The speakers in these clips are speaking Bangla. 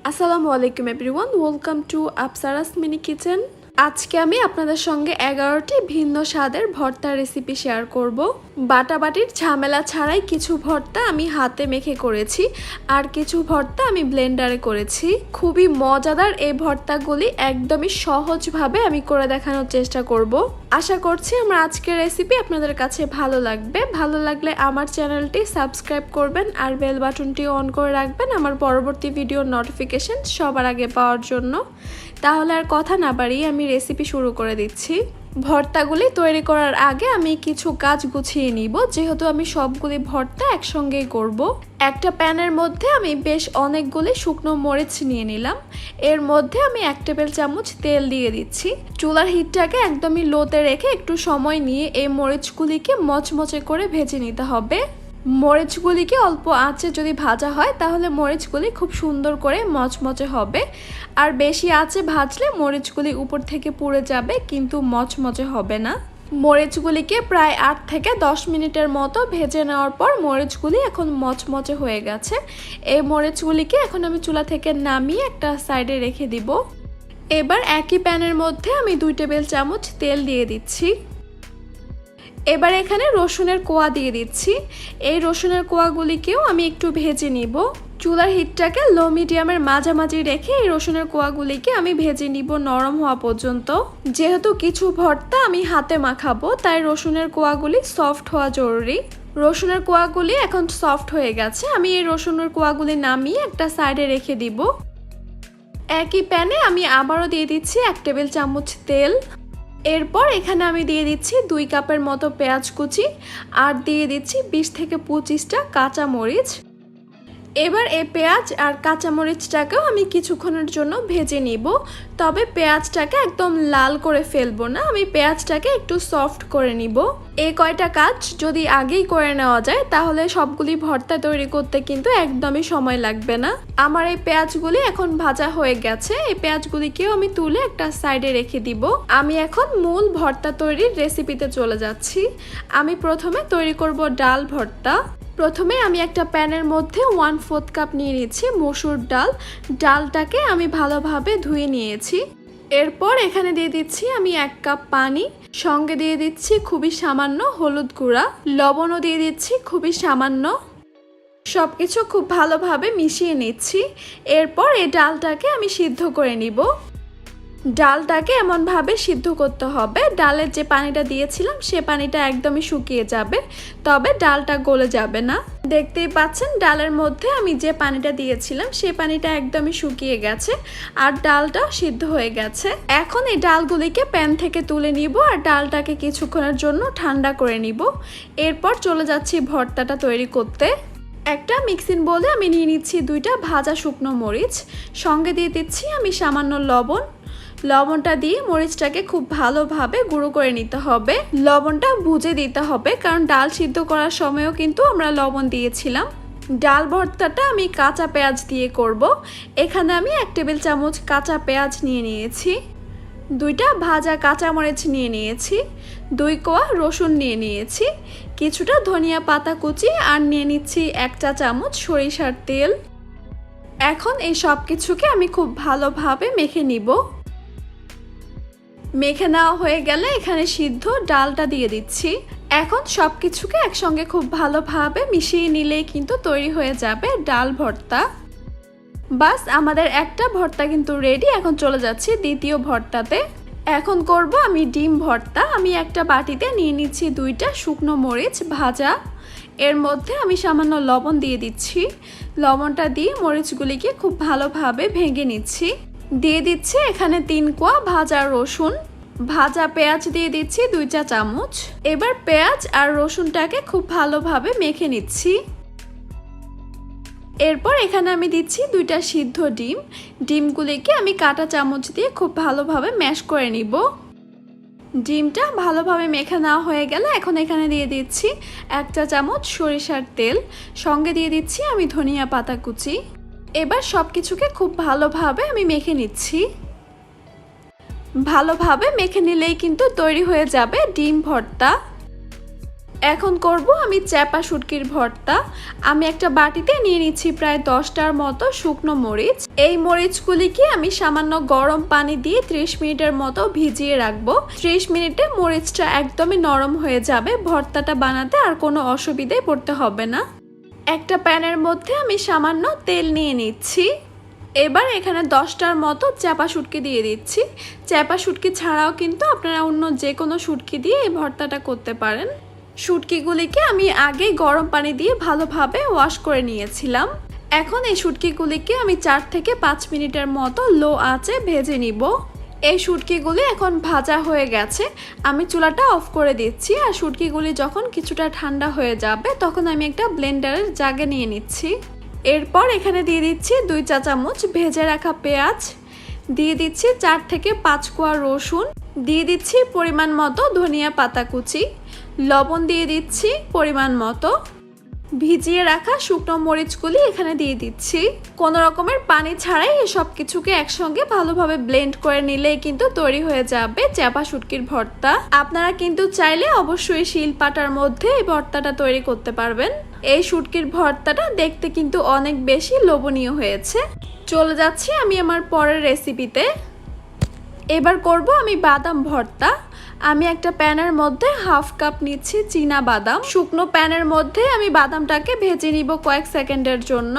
আসসালামু আলাইকুম everyone, welcome to Apsara's mini kitchen. আজকে আমি আপনাদের সঙ্গে 11টি ভিন্ন স্বাদের ভর্তার রেসিপি শেয়ার করব। বাটাবাটির ঝামেলা ছাড়াই কিছু ভর্তা আমি হাতে মেখে করেছি, আর কিছু ভর্তা আমি ব্লেন্ডারে করেছি। খুবই মজাদার এই ভর্তাগুলি একদমই সহজভাবে আমি করে দেখানোর চেষ্টা করব। আশা করছি আমার আজকের রেসিপি আপনাদের কাছে ভালো লাগবে। ভালো লাগলে আমার চ্যানেলটি সাবস্ক্রাইব করবেন আর বেল বাটনটি অন করে রাখবেন আমার পরবর্তী ভিডিওর নোটিফিকেশন সবার আগে পাওয়ার জন্য। তাহলে আর কথা না বাড়িয়ে আমি রেসিপি শুরু করে দিচ্ছি। ভর্তাগুলি তৈরি করার আগে আমি কিছু কাজ গুছিয়ে নিব, যেহেতু আমি সবগুলি ভর্তা একসঙ্গেই করব। একটা প্যানের মধ্যে আমি বেশ অনেকগুলি শুকনো মরিচ নিয়ে নিলাম। এর মধ্যে আমি 1 টেবিল চামচ তেল দিয়ে দিচ্ছি। চুলার হিটটাকে একদমই লোতে রেখে একটু সময় নিয়ে এই মরিচগুলিকে মচমচে করে ভেজে নিতে হবে। মরিচগুলিকে অল্প আঁচে যদি ভাজা হয় তাহলে মরিচগুলি খুব সুন্দর করে মচমচে হবে, আর বেশি আঁচে ভাজলে মরিচগুলি উপর থেকে পুড়ে যাবে কিন্তু মচমচে হবে না। মরিচগুলিকে প্রায় 8 থেকে 10 মিনিটের মতো ভেজে নেওয়ার পর মরিচগুলি এখন মচমচে হয়ে গেছে। এই মরিচগুলিকে এখন আমি চুলা থেকে নামিয়ে একটা সাইডে রেখে দিব। এবার একই প্যানের মধ্যে আমি 2 টেবিল চামচ তেল দিয়ে দিচ্ছি। এবার এখানে রসুনের কোয়া দিয়ে দিচ্ছি। এই রসুনের কোয়াগুলিকেও আমি একটু ভেজে নিব। চুলার হিটটাকে লো মিডিয়ামের মাঝামাঝি রেখে এই রসুনের কোয়াগুলিকে আমি ভেজে নিব নরম হওয়া পর্যন্ত। যেহেতু কিছু ভর্তা আমি হাতে মাখাবো, তাই রসুনের কোয়াগুলি সফট হওয়া জরুরি। রসুনের কোয়াগুলি এখন সফট হয়ে গেছে। আমি এই রসুনের কোয়াগুলি নামিয়ে একটা সাইডে রেখে দিব। একই প্যানে আমি আবারও দিয়ে দিচ্ছি 1 টেবিল চামচ তেল। এরপর এখানে আমি দিয়ে দিচ্ছি 2 কাপের মতো পেঁয়াজ কুচি, আর দিয়ে দিচ্ছি 20 থেকে 25টা কাঁচা মরিচ। এবার এই পেঁয়াজ আর কাঁচা মরিচটাকেও আমি কিছুক্ষণের জন্য ভেজে নিব, তবে পেঁয়াজটাকে একদম লাল করে ফেলবো না, আমি পেঁয়াজটাকে একটু সফট করে নিব। এই কয়টা কাজ যদি আগেই করে নেওয়া যায় তাহলে সবগুলি ভর্তা তৈরি করতে কিন্তু একদমই সময় লাগবে না। আমার এই পেঁয়াজগুলি এখন ভাজা হয়ে গেছে। এই পেঁয়াজগুলিকেও আমি তুলে একটা সাইডে রেখে দিব। আমি এখন মূল ভর্তা তৈরির রেসিপিতে চলে যাচ্ছি। আমি প্রথমে তৈরি করব ডাল ভর্তা। প্রথমে আমি একটা প্যানের মধ্যে 1/4 কাপ নিয়ে নিয়েছি মসুর ডাল। ডালটাকে আমি ভালোভাবে ধুয়ে নিয়েছি। এরপর এখানে দিয়ে দিচ্ছি আমি 1 কাপ পানি, সঙ্গে দিয়ে দিচ্ছি খুবই সামান্য হলুদ গুঁড়া, লবণও দিয়ে দিচ্ছি খুবই সামান্য। সবকিছু খুব ভালোভাবে মিশিয়ে নিচ্ছি। এরপর এই ডালটাকে আমি সিদ্ধ করে নিব। ডালটাকে এমনভাবে সিদ্ধ করতে হবে ডালের যে পানিটা দিয়েছিলাম সে পানিটা একদমই শুকিয়ে যাবে, তবে ডালটা গলে যাবে না। দেখতেই পাচ্ছেন ডালের মধ্যে আমি যে পানিটা দিয়েছিলাম সে পানিটা একদমই শুকিয়ে গেছে, আর ডালটাও সিদ্ধ হয়ে গেছে। এখন এই ডালগুলিকে প্যান থেকে তুলে নিব আর ডালটাকে কিছুক্ষণের জন্য ঠান্ডা করে নিব। এরপর চলে যাচ্ছি ভর্তাটা তৈরি করতে। একটা মিক্সিং বোলে আমি নিয়ে নিচ্ছি 2টা ভাজা শুকনো মরিচ, সঙ্গে দিয়ে দিচ্ছি আমি সামান্য লবণ। লবণটা দিয়ে মরিচটাকে খুব ভালোভাবে গুঁড়ো করে নিতে হবে। লবণটা বুঝে দিতে হবে, কারণ ডাল সিদ্ধ করার সময়ও কিন্তু আমরা লবণ দিয়েছিলাম। ডাল ভর্তাটা আমি কাঁচা পেঁয়াজ দিয়ে করব। এখানে আমি 1 টেবিল চামচ কাঁচা পেঁয়াজ নিয়ে নিয়েছি, 2টা ভাজা কাঁচা মরিচ নিয়ে নিয়েছি, 2 কোয়া রসুন নিয়ে নিয়েছি, কিছুটা ধনিয়া পাতা কুচি, আর নিয়ে নিচ্ছি 1 চা চামচ সরিষার তেল। এখন এই সব কিছুকে আমি খুব ভালোভাবে মেখে নিব। মেখে নেওয়া হয়ে গেলে এখানে সিদ্ধ ডালটা দিয়ে দিচ্ছি। এখন সব কিছুকে একসঙ্গে খুব ভালোভাবে মিশিয়ে নিলেই কিন্তু তৈরি হয়ে যাবে ডাল ভর্তা। বাস আমাদের একটা ভর্তা কিন্তু রেডি। এখন চলে যাচ্ছি দ্বিতীয় ভর্তাতে। এখন করব আমি ডিম ভর্তা। আমি একটা বাটিতে নিয়ে নিচ্ছি 2টা শুকনো মরিচ ভাজা। এর মধ্যে আমি সামান্য লবণ দিয়ে দিচ্ছি। লবণটা দিয়ে মরিচগুলিকে খুব ভালোভাবে ভেঙে নিচ্ছি। দিয়ে দিচ্ছি এখানে 3 কোয়া ভাজা রসুন। ভাজা পেঁয়াজ দিয়ে দিচ্ছি 2 চা চামচ। এবার পেঁয়াজ আর রসুনটাকে খুব ভালোভাবে মেখে নিচ্ছি। এরপর এখানে আমি দিচ্ছি 2টা সিদ্ধ ডিম। ডিমগুলিকে আমি কাঁটা চামচ দিয়ে খুব ভালোভাবে ম্যাশ করে নিব। ডিমটা ভালোভাবে মেখে নেওয়া হয়ে গেলে এখন এখানে দিয়ে দিচ্ছি 1 চা চামচ সরিষার তেল, সঙ্গে দিয়ে দিচ্ছি আমি ধনিয়া পাতা কুচি। এবার সব কিছুকে খুব ভালোভাবে আমি মেখে নিচ্ছি। ভালোভাবে মেখে নিলেই কিন্তু তৈরি হয়ে যাবে ডিম ভর্তা। এখন করব আমি চ্যাপা শুটকির ভর্তা। আমি একটা বাটিতে নিয়ে নিচ্ছি প্রায় 10টার মতো শুকনো মরিচ। এই মরিচগুলিকে আমি সামান্য গরম পানি দিয়ে 30 মিনিটের মতো ভিজিয়ে রাখবো। 30 মিনিটে মরিচটা একদমই নরম হয়ে যাবে, ভর্তাটা বানাতে আর কোনো অসুবিধায় পড়তে হবে না। একটা প্যানের মধ্যে আমি সামান্য তেল নিয়ে নিচ্ছি। এবার এখানে 10টার মতো চ্যাপা শুটকি দিয়ে দিচ্ছি। চ্যাপা শুটকি ছাড়াও কিন্তু আপনারা অন্য যে কোনো শুটকি দিয়ে এই ভর্তাটা করতে পারেন। শুটকিগুলিকে আমি আগেই গরম পানি দিয়ে ভালোভাবে ওয়াশ করে নিয়েছিলাম। এখন এই শুটকিগুলিকে আমি 4 থেকে 5 মিনিটের মতো লো আঁচে ভেজে নিব। এই শুটকিগুলি এখন ভাজা হয়ে গেছে, আমি চুলাটা অফ করে দিচ্ছি। আর শুটকিগুলি যখন কিছুটা ঠান্ডা হয়ে যাবে তখন আমি একটা ব্লেন্ডারের জাগে নিয়ে নিচ্ছি। এরপর এখানে দিয়ে দিচ্ছি 2 চা চামচ ভেজে রাখা পেঁয়াজ, দিয়ে দিচ্ছি 4 থেকে 5 কোয়া রসুন, দিয়ে দিচ্ছি পরিমাণ মতো ধনিয়া পাতা কুচি, লবণ দিয়ে দিচ্ছি পরিমাণ মতো, ভিজিয়ে রাখা শুকনো মরিচগুলি এখানে দিয়ে দিচ্ছি। কোনো রকমের পানি ছাড়াই এসব কিছুকে একসঙ্গে ভালোভাবে ব্লেন্ড করে নিলেই কিন্তু তৈরি হয়ে যাবে চ্যাপা শুটকির ভর্তা। আপনারা কিন্তু চাইলে অবশ্যই শিলপাটার মধ্যে এই ভর্তাটা তৈরি করতে পারবেন। এই শুটকির ভর্তাটা দেখতে কিন্তু অনেক বেশি লোভনীয় হয়েছে। চলে যাচ্ছি আমি আমার পরের রেসিপিতে। এবার করব আমি বাদাম ভর্তা। আমি একটা প্যানের মধ্যে হাফ কাপ নিচ্ছি চীনা বাদাম। শুকনো প্যানের মধ্যে আমি বাদামটাকে ভেজে নিব কয়েক সেকেন্ডের জন্য।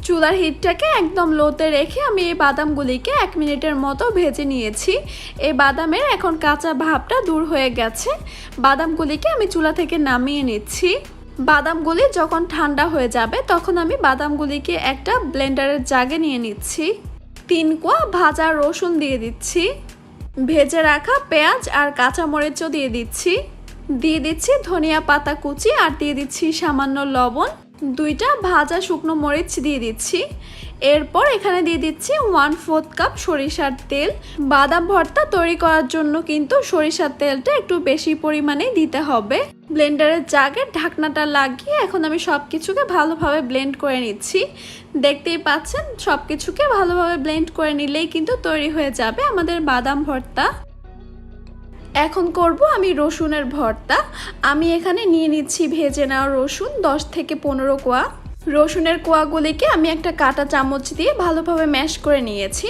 চুলার হিটটাকে একদম লোতে রেখে আমি এই বাদামগুলিকে 1 মিনিটের মতো ভেজে নিয়েছি। এই বাদামের এখন কাঁচা ভাবটা দূর হয়ে গেছে। বাদামগুলিকে আমি চুলা থেকে নামিয়ে নিচ্ছি। বাদামগুলি যখন ঠান্ডা হয়ে যাবে তখন আমি বাদামগুলিকে একটা ব্লেন্ডারের জাগে নিয়ে নিচ্ছি। 3 কোয়া ভাজা রসুন দিয়ে দিচ্ছি, ভেজে রাখা পেঁয়াজ আর কাঁচামরিচও দিয়ে দিচ্ছি ধনিয়া পাতা কুচি, আর দিয়ে দিচ্ছি সামান্য লবণ, 2টা ভাজা শুকনো মরিচ দিয়ে দিচ্ছি। এরপর এখানে দিয়ে দিচ্ছি 1/4 কাপ সরিষার তেল। বাদাম ভর্তা তৈরি করার জন্য কিন্তু সরিষার তেলটা একটু বেশি পরিমাণে দিতে হবে। ব্লেন্ডারের জাগে ঢাকনাটা লাগিয়ে এখন আমি সব কিছুকে ভালোভাবে ব্লেন্ড করে নিচ্ছি। দেখতেই পাচ্ছেন সব কিছুকে ভালোভাবে ব্লেন্ড করে নিলেই কিন্তু তৈরি হয়ে যাবে আমাদের বাদাম ভর্তা। এখন করব আমি রসুনের ভর্তা। আমি এখানে নিয়ে নিচ্ছি ভেজে নেওয়া রসুন 10 থেকে 15 কোয়া। রসুনের কোয়াগুলিকে আমি একটা কাঁটা চামচ দিয়ে ভালোভাবে ম্যাশ করে নিয়েছি।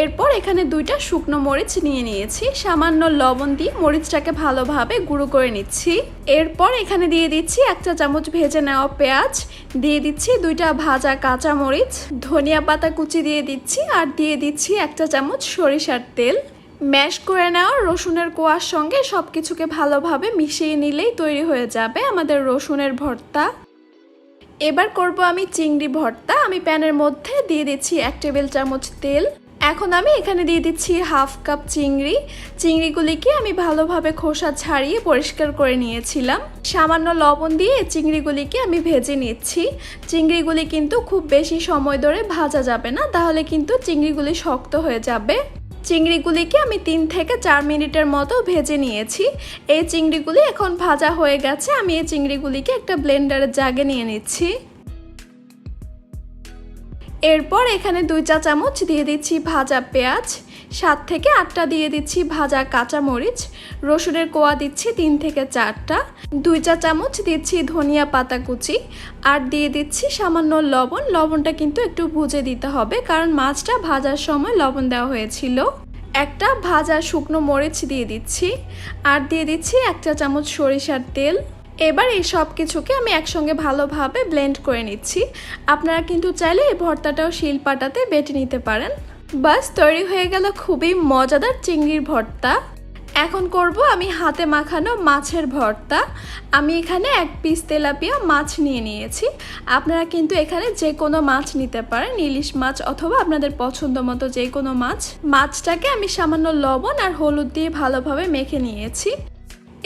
এরপর এখানে 2টা শুকনো মরিচ নিয়ে নিয়েছি, সামান্য লবণ দিয়ে মরিচটাকে ভালোভাবে গুঁড়ো করে নিচ্ছি। এরপর এখানে দিয়ে দিচ্ছি 1 চা চামচ ভেজে নেওয়া পেঁয়াজ, দিয়ে দিচ্ছি 2টা ভাজা কাঁচা মরিচ, ধনিয়া পাতা কুচি দিয়ে দিচ্ছি, আর দিয়ে দিচ্ছি 1 চা চামচ সরিষার তেল। ম্যাশ করে নেওয়া রসুনের কোয়ার সঙ্গে সব কিছুকে ভালোভাবে মিশিয়ে নিলেই তৈরি হয়ে যাবে আমাদের রসুনের ভর্তা। এবার করব আমি চিংড়ি ভর্তা। আমি প্যানের মধ্যে দিয়ে দিচ্ছি 1 টেবিল চামচ তেল। এখন আমি এখানে দিয়ে দিচ্ছি হাফ কাপ চিংড়ি। চিংড়িগুলিকে আমি ভালোভাবে খোসা ছাড়িয়ে পরিষ্কার করে নিয়েছিলাম। সামান্য লবণ দিয়ে চিংড়িগুলিকে আমি ভেজে নিচ্ছি। চিংড়িগুলি কিন্তু খুব বেশি সময় ধরে ভাজা যাবে না, তাহলে কিন্তু চিংড়িগুলি শক্ত হয়ে যাবে। চিংড়িগুলিকে আমি 3 থেকে 4 মিনিটের মতো ভেজে নিয়েছি। এই চিংড়িগুলি এখন ভাজা হয়ে গেছে। আমি এই চিংড়িগুলিকে একটা ব্লেন্ডারের জাগে নিয়ে নিচ্ছি। এরপর এখানে 2 চা চামচ দিয়ে দিচ্ছি ভাজা পেঁয়াজ, 7 থেকে 8টা দিয়ে দিচ্ছি ভাজা কাঁচা মরিচ, রসুনের কোয়া দিচ্ছি 3 থেকে 4টা, 2 চা চামচ দিচ্ছি ধনিয়া পাতা কুচি, আর দিয়ে দিচ্ছি সামান্য লবণ। লবণটা কিন্তু একটু বুঝে দিতে হবে, কারণ মাছটা ভাজার সময় লবণ দেওয়া হয়েছিল। একটা ভাজা শুকনো মরিচ দিয়ে দিচ্ছি, আর দিয়ে দিচ্ছি 1 চা চামচ সরিষার তেল। এবার এই সব কিছুকে আমি একসঙ্গে ভালোভাবে ব্লেন্ড করে নিচ্ছি। আপনারা কিন্তু চাইলে এই ভর্তাটাও শিলপাটাতে বেটে নিতে পারেন। বাস তৈরি হয়ে গেল খুবই মজাদার চিংড়ির ভর্তা। এখন করব আমি হাতে মাখানো মাছের ভর্তা। আমি এখানে 1 পিস তেলাপিয়া মাছ নিয়ে নিয়েছি। আপনারা কিন্তু এখানে যে কোনো মাছ নিতে পারেন, ইলিশ মাছ অথবা আপনাদের পছন্দ মতো যে কোনো মাছ। মাছটাকে আমি সামান্য লবণ আর হলুদ দিয়ে ভালোভাবে মেখে নিয়েছি।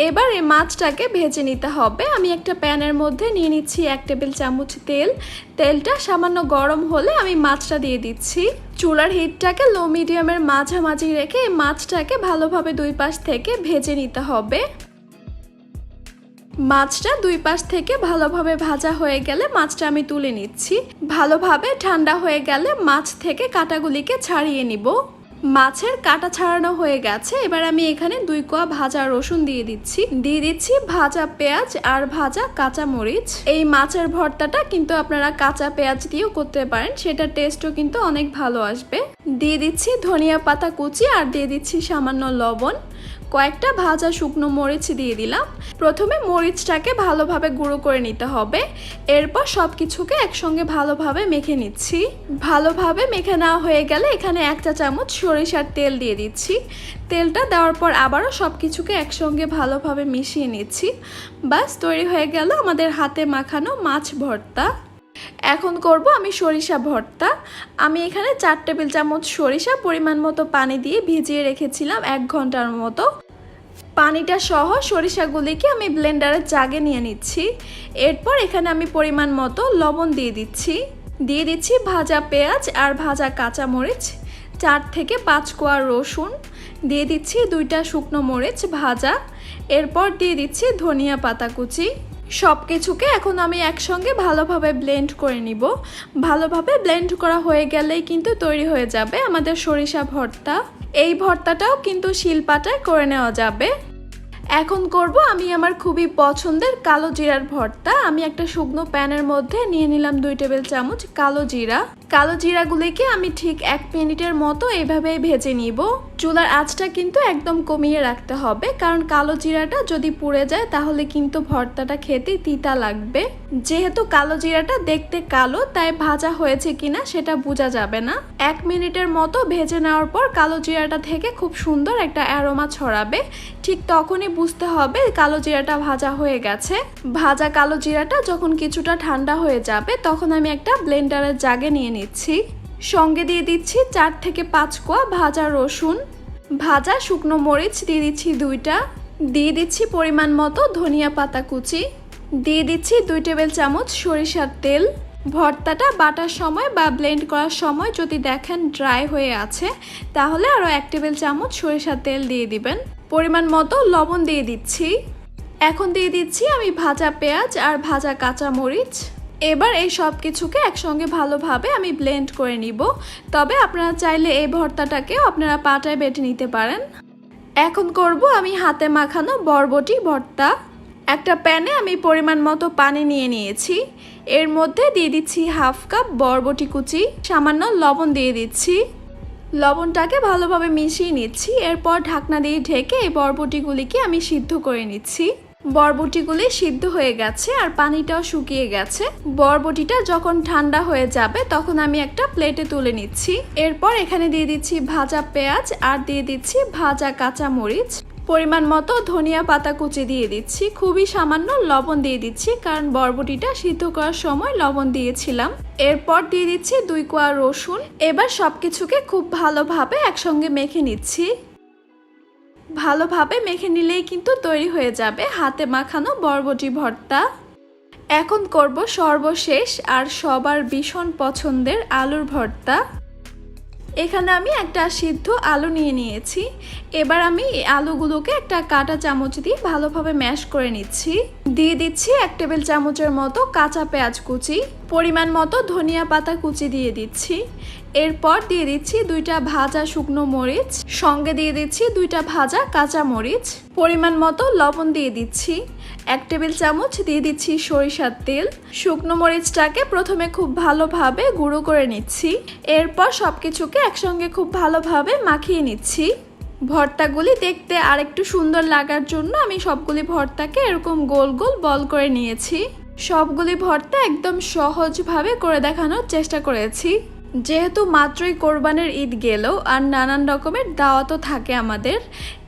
এবার এই মাছটাকে ভেজে নিতে হবে। আমি একটা প্যানের মধ্যে নিয়ে নিচ্ছি 1 টেবিল চামচ তেল। তেলটা সামান্য গরম হলে আমি মাছটা দিয়ে দিচ্ছি। চুলার হিটটাকে লো মিডিয়ামের মাঝামাঝি রেখে এই মাছটাকে ভালোভাবে 2 পাশ থেকে ভেজে নিতে হবে। মাছটা 2 পাশ থেকে ভালোভাবে ভাজা হয়ে গেলে মাছটা আমি তুলে নিচ্ছি। ভালোভাবে ঠান্ডা হয়ে গেলে মাছ থেকে কাঁটাগুলিকে ছাড়িয়ে নিব। মাছের কাটা ছাড়ানো হয়ে গেছে। এবার আমি এখানে 2 কোয়া ভাজা রসুন দিয়ে দিচ্ছি ভাজা পেঁয়াজ আর ভাজা কাঁচা মরিচ। এই মাছের ভর্তাটা কিন্তু আপনারা কাঁচা পেঁয়াজ দিয়েও করতে পারেন, সেটার টেস্টও কিন্তু অনেক ভালো আসবে। দিয়ে দিচ্ছি ধনিয়া পাতা কুচি আর দিয়ে দিচ্ছি সামান্য লবণ। কয়েকটা ভাজা শুকনো মরিচ দিয়ে দিলাম। প্রথমে মরিচটাকে ভালোভাবে গুঁড়ো করে নিতে হবে, এরপর সব কিছুকে একসঙ্গে ভালোভাবে মেখে নিচ্ছি। ভালোভাবে মেখে নেওয়া হয়ে গেলে এখানে 1 চা চামচ সরিষার তেল দিয়ে দিচ্ছি। তেলটা দেওয়ার পর আবারও সব কিছুকে একসঙ্গে ভালোভাবে মিশিয়ে নিচ্ছি। বাস তৈরি হয়ে গেল আমাদের হাতে মাখানো মাছ ভর্তা। এখন করব আমি সরিষা ভর্তা। আমি এখানে 4 টেবিল চামচ সরিষা পরিমাণ মতো পানি দিয়ে ভিজিয়ে রেখেছিলাম 1 ঘন্টার মতো। পানিটা সহ সরিষাগুলিকে আমি ব্লেন্ডারের জাগে নিয়ে নিচ্ছি। এরপর এখানে আমি পরিমাণ মতো লবণ দিয়ে দিচ্ছি ভাজা পেঁয়াজ আর ভাজা কাঁচা মরিচ, 4 থেকে 5 কোয়া রসুন, দিয়ে দিচ্ছি 2টা শুকনো মরিচ ভাজা, এরপর দিয়ে দিচ্ছি ধনিয়া পাতা কুচি। সব কিছুকে এখন আমি একসঙ্গে ভালোভাবে ব্লেন্ড করে নিব। ভালোভাবে ব্লেন্ড করা হয়ে গেলেই কিন্তু তৈরি হয়ে যাবে আমাদের সরিষা ভর্তা। এই ভর্তাটাও কিন্তু শিলপাটায় করে নেওয়া যাবে। এখন করব আমি আমার খুবই পছন্দের কালো জিরার ভর্তা। আমি একটা শুকনো প্যানের মধ্যে নিয়ে নিলাম 2 টেবিল চামচ কালো জিরা। কালো জিরাগুলিকে আমি ঠিক 1 মিনিটের মতো এইভাবেই ভেজে নিব। চুলার আঁচটা কিন্তু একদম কমিয়ে রাখতে হবে, কারণ কালো জিরাটা যদি পুড়ে যায় তাহলে কিন্তু ভর্তাটা খেতে তিতা লাগবে। যেহেতু কালো জিরাটা দেখতে কালো, তাই ভাজা হয়েছে কিনা সেটা বোঝা যাবে না। 1 মিনিটের মতো ভেজে নেওয়ার পর কালো জিরাটা থেকে খুব সুন্দর একটা অ্যারোমা ছড়াবে। ঠিক তখনই বুঝতে হবে কালো জিরাটা ভাজা হয়ে গেছে। ভাজা কালো জিরাটা যখন কিছুটা ঠান্ডা হয়ে যাবে তখন আমি একটা ব্লেন্ডারের জাগে নিয়ে নিচ্ছি। সঙ্গে দিয়ে দিচ্ছি 4 থেকে 5 কোয়া ভাজা রসুন, ভাজা শুকনো মরিচ দিয়ে দিচ্ছি 2টা, দিয়ে দিচ্ছি পরিমাণ মতো ধনিয়া পাতা কুচি, দিয়ে দিচ্ছি 2 টেবিল চামচ সরিষার তেল। ভর্তাটা বাটার সময় বা ব্লেন্ড করার সময় যদি দেখেন ড্রাই হয়ে আছে তাহলে আরও 1 টেবিল চামচ সরিষার তেল দিয়ে দিবেন। পরিমাণ মতো লবণ দিয়ে দিচ্ছি। এখন দিয়ে দিচ্ছি আমি ভাজা পেঁয়াজ আর ভাজা কাঁচা মরিচ। এবার এই সব কিছুকে একসঙ্গে ভালোভাবে আমি ব্লেন্ড করে নিব। তবে আপনারা চাইলে এই ভর্তাটাকেও আপনারা পাটায় বেটে নিতে পারেন। এখন করব আমি হাতে মাখানো বরবটি ভর্তা। একটা প্যানে আমি পরিমাণ মতো পানি নিয়ে নিয়েছি। এর মধ্যে দিয়ে দিচ্ছি 1/2 কাপ বরবটি কুচি, সামান্য লবণ দিয়ে দিচ্ছি। লবণটাকে ভালোভাবে মিশিয়ে নিচ্ছি। এরপর ঢাকনা দিয়ে ঢেকে এই বরবটিগুলিকে আমি সিদ্ধ করে নিচ্ছি। বরবটিগুলি সিদ্ধ হয়ে গেছে আর পানিটাও শুকিয়ে গেছে। বরবটিটা যখন ঠান্ডা হয়ে যাবে তখন আমি একটা প্লেটে তুলে নিচ্ছি। এরপর এখানে দিয়ে দিচ্ছি ভাজা পেঁয়াজ আর দিয়ে দিচ্ছি ভাজা কাঁচা মরিচ, পরিমাণ মতো ধনিয়া পাতা কুচি দিয়ে দিচ্ছি। খুবই সামান্য লবণ দিয়ে দিচ্ছি, কারণ বরবটিটা সিদ্ধ করার সময় লবণ দিয়েছিলাম। এরপর দিয়ে দিচ্ছি 2 কোয়া রসুন। এবার সবকিছুকে খুব ভালোভাবে একসঙ্গে মেখে নিচ্ছি। ভালোভাবে মেখে নিলেই কিন্তু তৈরি হয়ে যাবে হাতে মাখানো বরবটি ভর্তা। এখন করব সর্বশেষ আর সবার ভীষণ পছন্দের আলুর ভর্তা। এখানে আমি একটা সিদ্ধ আলু নিয়ে নিয়েছি। এবার আমি এই আলুগুলোকে একটা কাঁটা চামচ দিয়ে ভালোভাবে ম্যাশ করে নিচ্ছি। দিয়ে দিচ্ছি 1 টেবিল চামচের মতো কাঁচা পেঁয়াজ কুচি, পরিমাণ মতো ধনিয়া পাতা কুচি দিয়ে দিচ্ছি। এরপর দিয়ে দিচ্ছি 2টা ভাজা শুকনো মরিচ, সঙ্গে দিয়ে দিচ্ছি 2টা ভাজা কাঁচা মরিচ, পরিমাণ মতো লবণ দিয়ে দিচ্ছি। 1 টেবিল চামচ দিয়ে দিচ্ছি সরিষার তেল। শুকনো মরিচটাকে প্রথমে খুব ভালোভাবে গুঁড়ো করে নিচ্ছি। এরপর সবকিছুকে একসঙ্গে খুব ভালোভাবে মাখিয়ে নিচ্ছি। ভর্তাগুলি দেখতে আরেকটু সুন্দর লাগার জন্য আমি সবগুলি ভর্তাকে এরকম গোল গোল বল করে নিয়েছি। সবগুলি ভর্তা একদম সহজভাবে করে দেখানোর চেষ্টা করেছি। যেহেতু মাত্রই কোরবানির ঈদ গেল আর নানান রকমের দাওয়াতও থাকে আমাদের,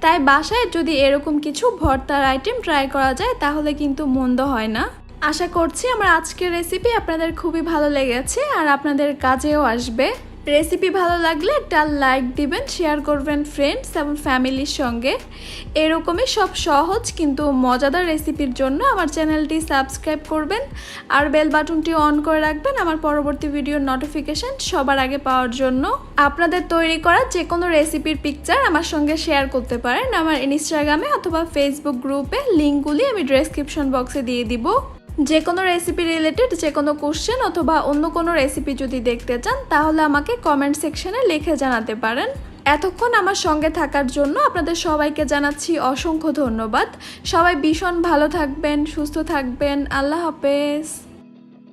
তাই বাসায় যদি এরকম কিছু ভর্তার আইটেম ট্রাই করা যায় তাহলে কিন্তু মন্দ হয় না। আশা করছি আমার আজকের রেসিপি আপনাদের খুবই ভালো লেগেছে আর আপনাদের কাজেও আসবে। রেসিপি ভালো লাগলে একটা লাইক দিবেন, শেয়ার করবেন ফ্রেন্ডস এবং ফ্যামিলির সঙ্গে। এরকমই সব সহজ কিন্তু মজাদার রেসিপির জন্য আমার চ্যানেলটি সাবস্ক্রাইব করবেন আর বেল বাটনটি অন করে রাখবেন আমার পরবর্তী ভিডিওর নোটিফিকেশন সবার আগে পাওয়ার জন্য। আপনাদের তৈরি করা যে কোনো রেসিপির পিকচার আমার সঙ্গে শেয়ার করতে পারেন আমার ইনস্টাগ্রামে অথবা ফেসবুক গ্রুপে। লিঙ্কগুলি আমি ডেসক্রিপশন বক্সে দিয়ে দিব। যে কোনো রেসিপি রিলেটেড যে কোনো কোশ্চেন অথবা অন্য কোনো রেসিপি যদি দেখতে চান তাহলে আমাকে কমেন্ট সেকশনে লিখে জানাতে পারেন। এতক্ষণ আমার সঙ্গে থাকার জন্য আপনাদের সবাইকে জানাচ্ছি অসংখ্য ধন্যবাদ। সবাই ভীষণ ভালো থাকবেন, সুস্থ থাকবেন। আল্লাহ হাফেজ।